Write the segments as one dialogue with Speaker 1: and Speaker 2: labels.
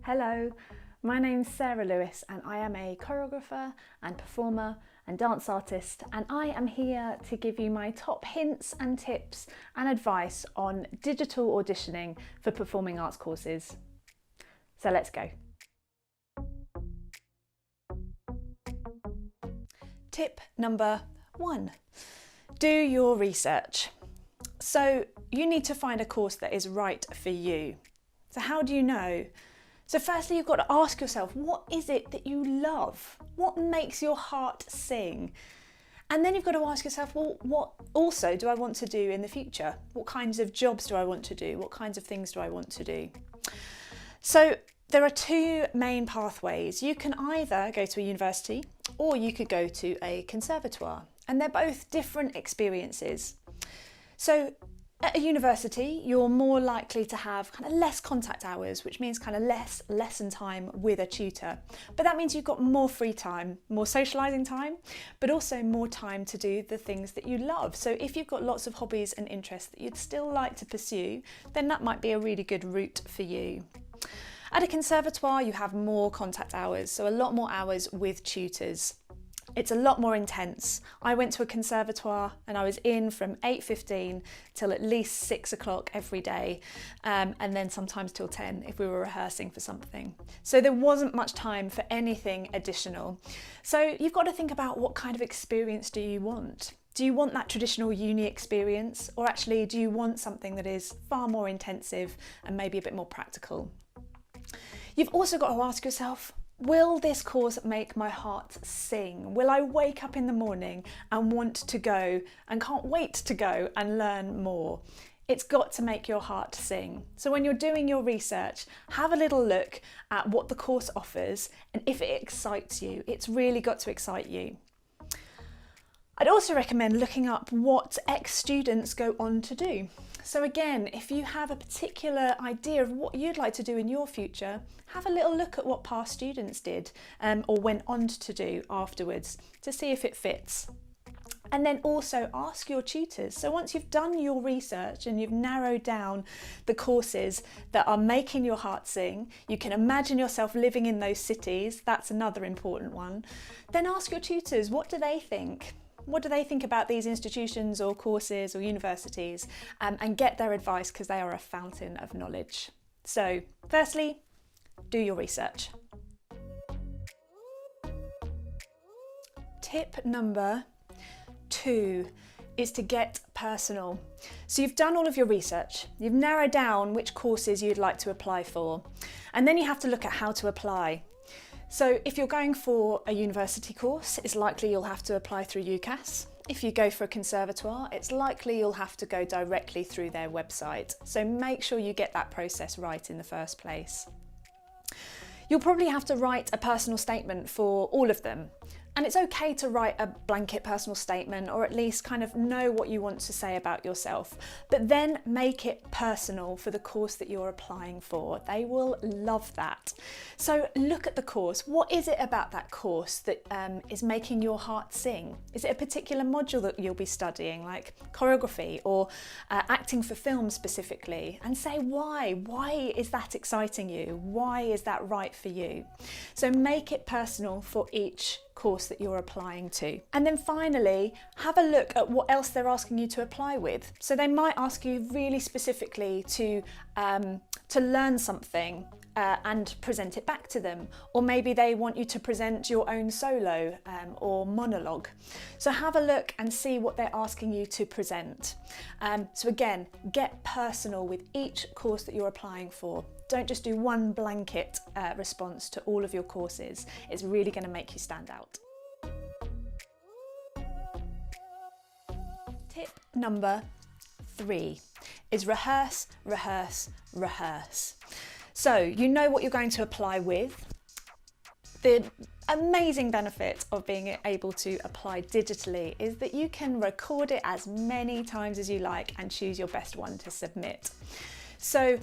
Speaker 1: Hello, my name's Sarah Lewis and I am a choreographer and performer and dance artist, and I am here to give you my top hints and tips and advice on digital auditioning for performing arts courses. So let's go. Tip number 1, do your research. So you need to find a course that is right for you. So how do you know? So firstly, you've got to ask yourself, what is it that you love? What makes your heart sing? And then you've got to ask yourself, well, what also do I want to do in the future? What kinds of jobs do I want to do? What kinds of things do I want to do? So there are two main pathways. You can either go to a university or you could go to a conservatoire, and they're both different experiences. So at a university, you're more likely to have kind of less contact hours, which means kind of less lesson time with a tutor. But that means you've got more free time, more socialising time, but also more time to do the things that you love. So if you've got lots of hobbies and interests that you'd still like to pursue, then that might be a really good route for you. At a conservatoire, you have more contact hours, so a lot more hours with tutors. It's a lot more intense. I went to a conservatoire and I was in from 8:15 till at least 6 o'clock every day, and then sometimes till 10 if we were rehearsing for something. So there wasn't much time for anything additional. So you've got to think about, what kind of experience do you want? Do you want that traditional uni experience, or actually do you want something that is far more intensive and maybe a bit more practical? You've also got to ask yourself, will this course make my heart sing? Will I wake up in the morning and want to go and can't wait to go and learn more? It's got to make your heart sing. So when you're doing your research, have a little look at what the course offers, and if it excites you, it's really got to excite you. I'd also recommend looking up what ex-students go on to do. So again, if you have a particular idea of what you'd like to do in your future, have a little look at what past students did or went on to do afterwards to see if it fits. And then also ask your tutors. So once you've done your research and you've narrowed down the courses that are making your heart sing, you can imagine yourself living in those cities, that's another important one, then ask your tutors, what do they think? What do they think about these institutions or courses or universities, and get their advice, because they are a fountain of knowledge. So firstly, do your research. Tip number 2 is to get personal. So you've done all of your research, you've narrowed down which courses you'd like to apply for, and then you have to look at how to apply. So if you're going for a university course, it's likely you'll have to apply through UCAS. If you go for a conservatoire, it's likely you'll have to go directly through their website. So make sure you get that process right in the first place. You'll probably have to write a personal statement for all of them. And it's okay to write a blanket personal statement, or at least kind of know what you want to say about yourself, but then make it personal for the course that you're applying for. They will love that. So look at the course. What is it about that course that is making your heart sing? Is it a particular module that you'll be studying, like choreography or acting for film specifically? And say why. Why is that exciting you? Why is that right for you? So make it personal for each course that you're applying to. And then finally, have a look at what else they're asking you to apply with. So they might ask you really specifically to learn something and present it back to them, or maybe they want you to present your own solo or monologue. So have a look and see what they're asking you to present. So again, get personal with each course that you're applying for. Don't just do one blanket response to all of your courses. It's really going to make you stand out. Tip number 3 is rehearse, rehearse, rehearse. So you know what you're going to apply with. The amazing benefit of being able to apply digitally is that you can record it as many times as you like and choose your best one to submit. So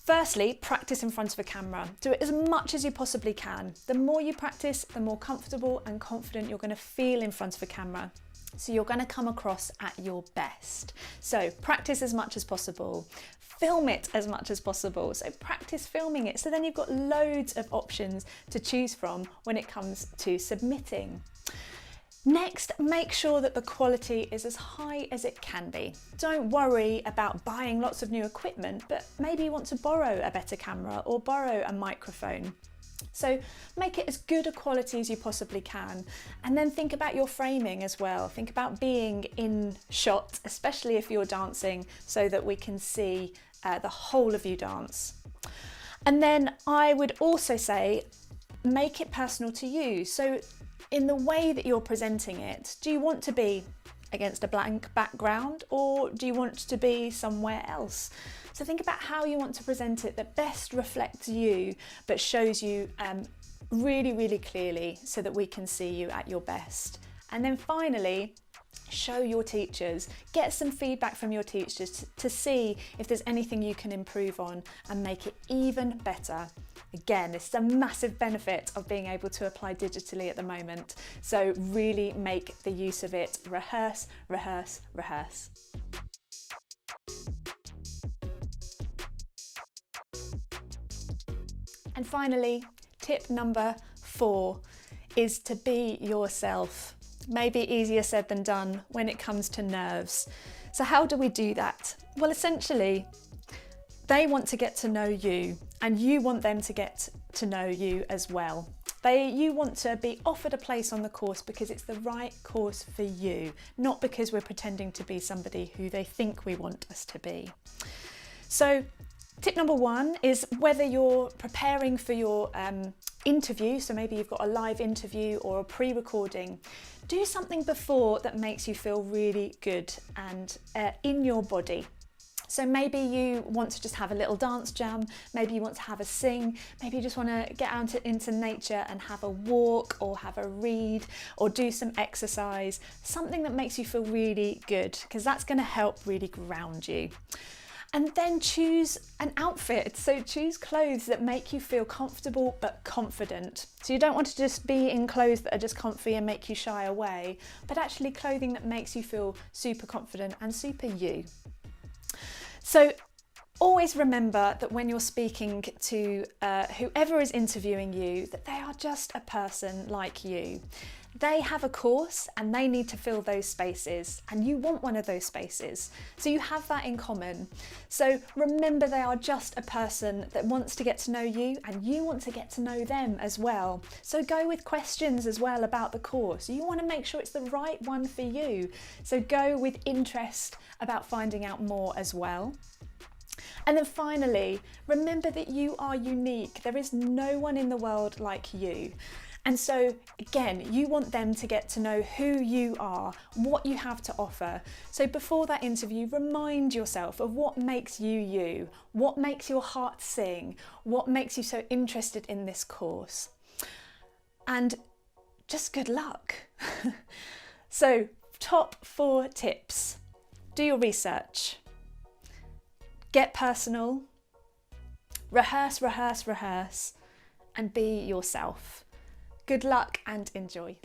Speaker 1: firstly, practice in front of a camera. Do it as much as you possibly can. The more you practice, the more comfortable and confident you're going to feel in front of a camera. So you're going to come across at your best. So practice as much as possible. Film it as much as possible. So practice filming it. So then you've got loads of options to choose from when it comes to submitting. Next, make sure that the quality is as high as it can be. Don't worry about buying lots of new equipment, but maybe you want to borrow a better camera or borrow a microphone. So make it as good a quality as you possibly can, and then think about your framing as well. Think about being in shot, especially if you're dancing, so that we can see the whole of you dance. And then I would also say, make it personal to you. So in the way that you're presenting it, do you want to be against a blank background, or do you want to be somewhere else? So think about how you want to present it that best reflects you, but shows you really, really clearly so that we can see you at your best. And then finally, show your teachers, get some feedback from your teachers to see if there's anything you can improve on and make it even better. Again, this is a massive benefit of being able to apply digitally at the moment. So really make the use of it. Rehearse, rehearse, rehearse. And finally, tip number 4 is to be yourself. Maybe easier said than done when it comes to nerves. So how do we do that? Well, essentially, they want to get to know you and you want them to get to know you as well. You want to be offered a place on the course because it's the right course for you, not because we're pretending to be somebody who they think we want us to be. So tip number 1 is whether you're preparing for your interview, so maybe you've got a live interview or a pre-recording, do something before that makes you feel really good and in your body. So maybe you want to just have a little dance jam, maybe you want to have a sing, maybe you just want to get out into nature and have a walk or have a read or do some exercise, something that makes you feel really good, because that's going to help really ground you. And then choose an outfit. So choose clothes that make you feel comfortable but confident. So you don't want to just be in clothes that are just comfy and make you shy away, but actually clothing that makes you feel super confident and super you. So always remember that when you're speaking to whoever is interviewing you, that they are just a person like you. They have a course and they need to fill those spaces, and you want one of those spaces. So you have that in common. So remember, they are just a person that wants to get to know you and you want to get to know them as well. So go with questions as well about the course. You want to make sure it's the right one for you. So go with interest about finding out more as well. And then finally, remember that you are unique. There is no one in the world like you. And so again, you want them to get to know who you are, what you have to offer. So before that interview, remind yourself of what makes you you, what makes your heart sing, what makes you so interested in this course. And just good luck. So top 4 tips. Do your research. Get personal. Rehearse, rehearse, rehearse. And be yourself. Good luck and enjoy.